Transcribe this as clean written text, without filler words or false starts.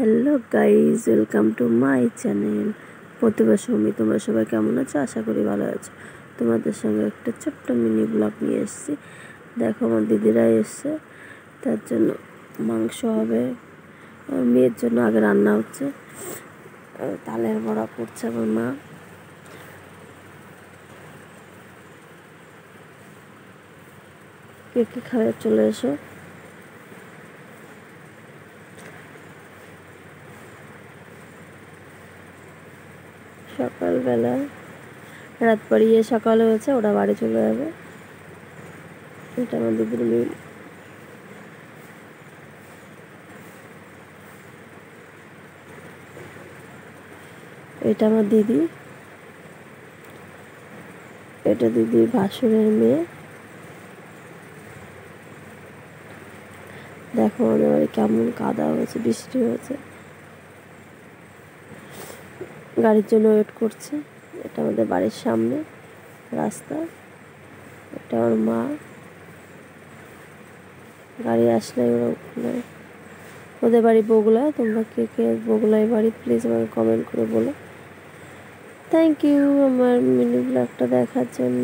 Hello guys, welcome to my channel Pratibha Soumi. তোমরা সবাই কেমন আছো? আশা করি ভালো আছো। তোমাদের সঙ্গে একটা ছোট্ট মিনি ব্লগ নিয়ে এসেছি। দেখো, আমার দিদিরা এসছে, তার জন্য মাংস হবে। আমার মেয়ের জন্য আগে রান্না হচ্ছে, তালের বড়া করছে আমার মা। কে কে খাবে চলে এসো। সকালবেলা রাত পাড়িয়ে সকালে হয়েছে, ওরা বাড়ি চলে যাবে। এটা আমার দিদির মেয়ে। এটা আমার দিদি, এটা দিদির ভাসুরের মেয়ে। দেখো আমাদের বাড়ি কেমন কাদা হয়েছে, বৃষ্টি হয়েছে, গাড়ির জন্য ওয়েট করছে। এটা আমাদের বাড়ির সামনে রাস্তা। এটা আমার মা, গাড়ি আসলে ওরা উঠলে। ওদের বাড়ি বগুড়ায়। তোমরা কে কে বগুড়ায় বাড়ি প্লিজ আমাকে কমেন্ট করে বলো। থ্যাংক ইউ আমার মিনি ব্লগটা দেখার জন্য।